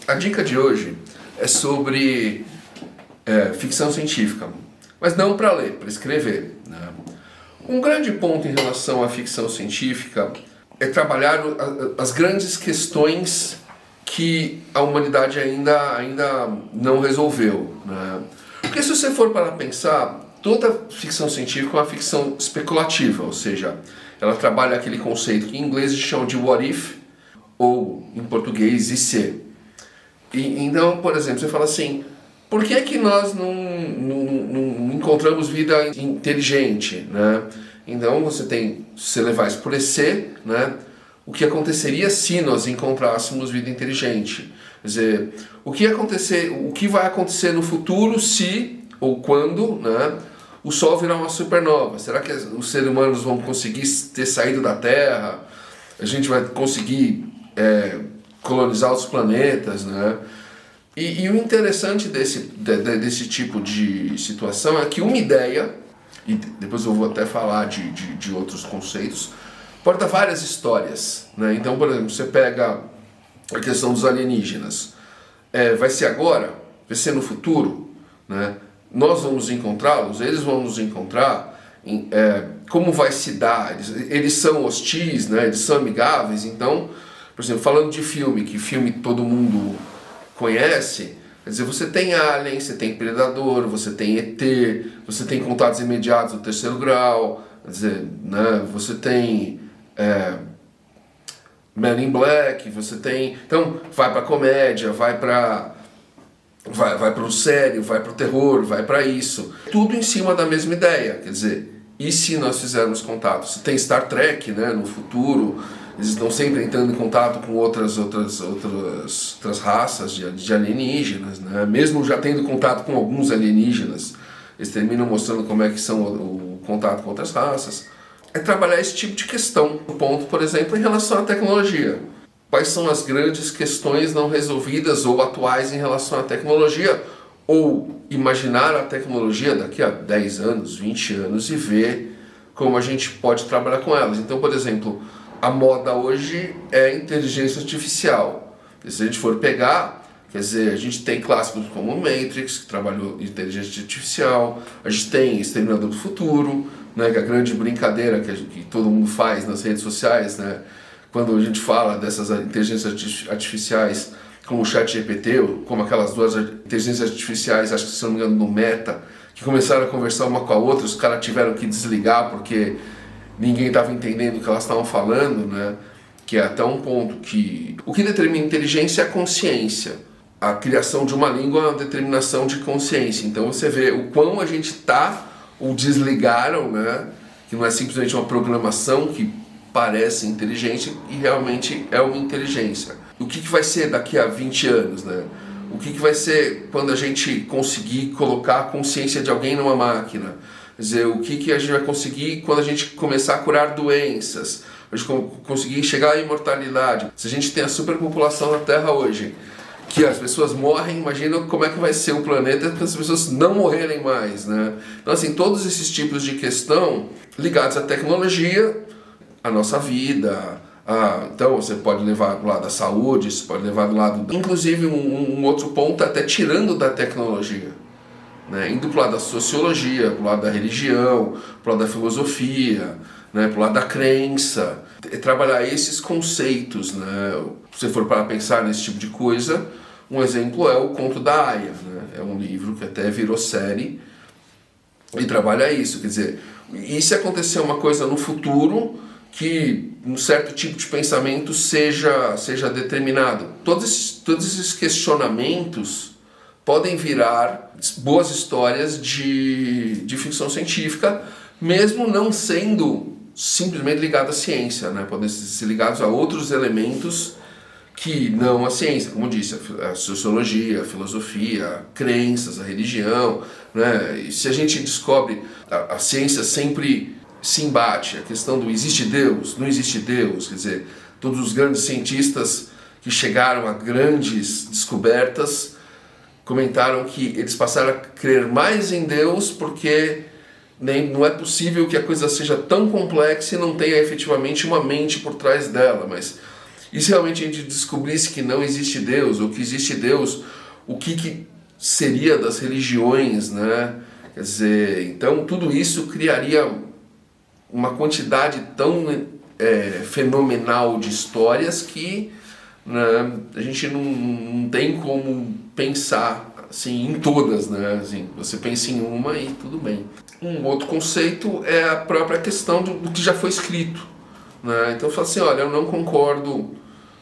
A dica de hoje é sobre ficção científica, mas não para ler, para escrever, né? Um grande ponto em relação à ficção científica é trabalhar as grandes questões que a humanidade ainda não resolveu, né? Porque se você for para pensar, toda ficção científica é uma ficção especulativa, ou seja, ela trabalha aquele conceito que em inglês eles chamam de what if, ou em português, e se. Então, por exemplo, você fala assim, por que nós não encontramos vida inteligente, né? Então se você levar isso por EC, né? O que aconteceria se nós encontrássemos vida inteligente? Quer dizer, o que vai acontecer no futuro se, ou quando, né, o Sol virar uma supernova? Será que os seres humanos vão conseguir ter saído da Terra? A gente vai conseguir colonizar os planetas, né? E o interessante desse tipo de situação é que uma ideia, e depois eu vou até falar de outros conceitos, porta várias histórias, né? Então, por exemplo, você pega a questão dos alienígenas. Vai ser agora? Vai ser no futuro? Né? Nós vamos encontrá-los? Eles vão nos encontrar? Como vai se dar? Eles são hostis, né? Eles são amigáveis? Então, por exemplo, falando de filme, que filme todo mundo conhece, quer dizer, você tem Alien, você tem Predador, você tem ET, você tem Contatos Imediatos do Terceiro Grau, quer dizer, né? Você tem Men in Black, você tem... Então, vai para comédia, vai para o sério, vai para o terror, vai para isso. Tudo em cima da mesma ideia, quer dizer, e se nós fizermos contato? Você tem Star Trek, né, no futuro, eles estão sempre entrando em contato com outras raças de alienígenas, né? Mesmo já tendo contato com alguns alienígenas, eles terminam mostrando como é que são o contato com outras raças. É trabalhar esse tipo de questão. Um ponto, por exemplo, em relação à tecnologia. Quais são as grandes questões não resolvidas ou atuais em relação à tecnologia? Ou imaginar a tecnologia daqui a 10 anos, 20 anos e ver como a gente pode trabalhar com elas. Então, por exemplo, a moda hoje é inteligência artificial. E se a gente for pegar, quer dizer, a gente tem clássicos como Matrix, que trabalhou em inteligência artificial, a gente tem Exterminador do Futuro, né, que é a grande brincadeira que todo mundo faz nas redes sociais, né, quando a gente fala dessas inteligências artificiais como o ChatGPT, ou como aquelas duas inteligências artificiais, acho que se não me engano no Meta, que começaram a conversar uma com a outra, os caras tiveram que desligar porque ninguém estava entendendo o que elas estavam falando, né? Que é até um ponto que... O que determina inteligência é a consciência. A criação de uma língua é uma determinação de consciência. Então você vê o quão a gente está, ou desligaram, né? Que não é simplesmente uma programação que parece inteligente e realmente é uma inteligência. O que vai ser daqui a 20 anos, né? O que vai ser quando a gente conseguir colocar a consciência de alguém numa máquina? Quer dizer, o que a gente vai conseguir quando a gente começar a curar doenças, a gente conseguir chegar à imortalidade. Se a gente tem a superpopulação na Terra hoje, que as pessoas morrem, imagina como é que vai ser o planeta para as pessoas não morrerem mais, né? Então, assim, todos esses tipos de questão ligados à tecnologia, à nossa vida. Então, você pode levar do lado da saúde, você pode levar do lado... Inclusive, um outro ponto, até tirando da tecnologia, né, indo para o lado da sociologia, para o lado da religião, para o lado da filosofia, né, para o lado da crença, trabalhar esses conceitos, né. Se você for para pensar nesse tipo de coisa, um exemplo é o Conto da Aia, né, é um livro que até virou série e trabalha isso, quer dizer, e se acontecer uma coisa no futuro que um certo tipo de pensamento seja determinado, todos esses questionamentos podem virar boas histórias de ficção científica, mesmo não sendo simplesmente ligados à ciência, né? Podem ser ligados a outros elementos que não a ciência, como eu disse, a sociologia, a filosofia, a crenças, a religião, né? E se a gente descobre, a ciência sempre se embate, a questão do existe Deus, não existe Deus, quer dizer, todos os grandes cientistas que chegaram a grandes descobertas comentaram que eles passaram a crer mais em Deus porque não é possível que a coisa seja tão complexa e não tenha efetivamente uma mente por trás dela, mas E se realmente a gente descobrisse que não existe Deus, ou que existe Deus, o que seria das religiões, né? Quer dizer, então tudo isso criaria uma quantidade tão fenomenal de histórias que, né, a gente não tem como pensar assim, em todas, né? Assim, você pensa em uma e tudo bem. Um outro conceito é a própria questão do que já foi escrito, né? Então eu falo assim, olha, eu não concordo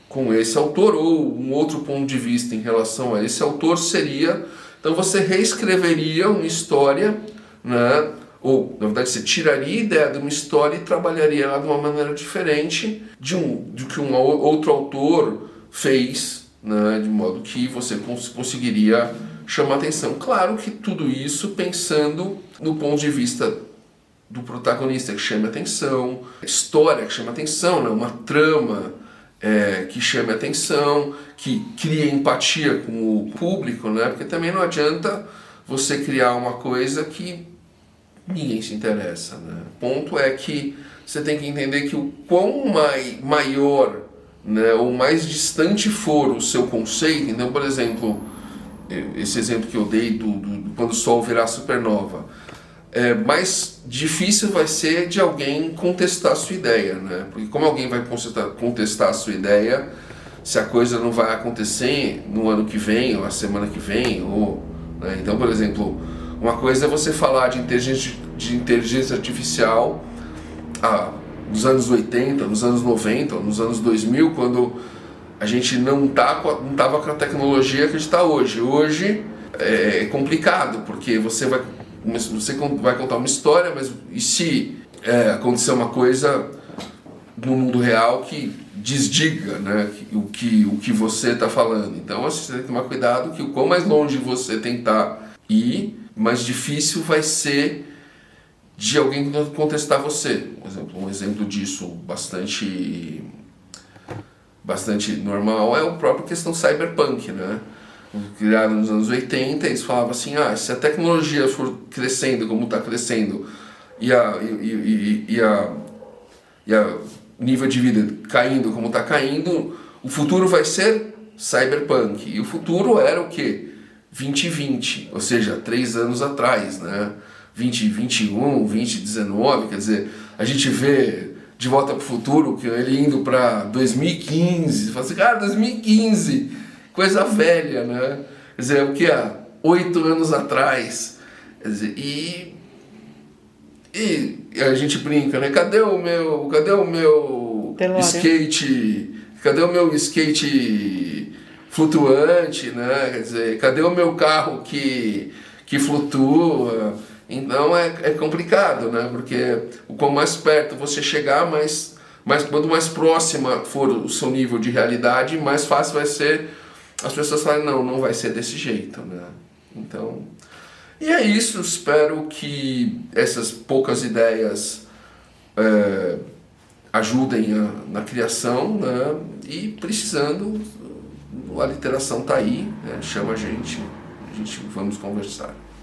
com esse autor, ou um outro ponto de vista em relação a esse autor seria, então você reescreveria uma história, né? Ou, na verdade, você tiraria a ideia de uma história e trabalharia ela de uma maneira diferente do que um outro autor fez, né? De modo que você conseguiria chamar atenção. Claro que tudo isso pensando no ponto de vista do protagonista que chame atenção, história que chama atenção, né? Uma trama que chame atenção, que crie empatia com o público, né? Porque também não adianta você criar uma coisa que ninguém se interessa, né? O ponto é que você tem que entender que o quão maior, né, ou mais distante for o seu conceito. Então, por exemplo, esse exemplo que eu dei do quando o Sol virar supernova, mais difícil vai ser de alguém contestar a sua ideia, né? Porque como alguém vai contestar a sua ideia se a coisa não vai acontecer no ano que vem, ou a semana que vem, ou, né? Então, por exemplo, uma coisa é você falar de inteligência artificial nos anos 80, nos anos 90, nos anos 2000, quando a gente não estava com a tecnologia que a gente está hoje. Hoje é complicado, porque você vai contar uma história, mas e se acontecer uma coisa no mundo real que desdiga, né, o que você está falando? Então você tem que tomar cuidado que o quanto mais longe você tentar ir, mais difícil vai ser de alguém contestar você. Por exemplo, um exemplo disso bastante normal é a própria questão cyberpunk, né? Criado nos anos 80, eles falavam assim, se a tecnologia for crescendo como está crescendo e a nível de vida caindo como está caindo, o futuro vai ser cyberpunk. E o futuro era o quê? 2020, ou seja, 3 anos atrás, né? 2021, 2019, quer dizer, a gente vê De Volta para o Futuro, que ele indo para 2015, fala assim, cara, 2015, coisa velha, né? Quer dizer, o que há 8 anos atrás, quer dizer, e a gente brinca, né? Cadê o meu DeLorean. skate? Cadê o meu skate flutuante, né? Quer dizer, cadê o meu carro que flutua? Então é complicado, né? Porque o quanto mais perto você chegar, quanto mais próxima for o seu nível de realidade, mais fácil vai ser as pessoas falarem, não vai ser desse jeito, né? Então, e é isso. Espero que essas poucas ideias ajudem na criação, né? E precisando, a literação está aí, né? Chama a gente vamos conversar.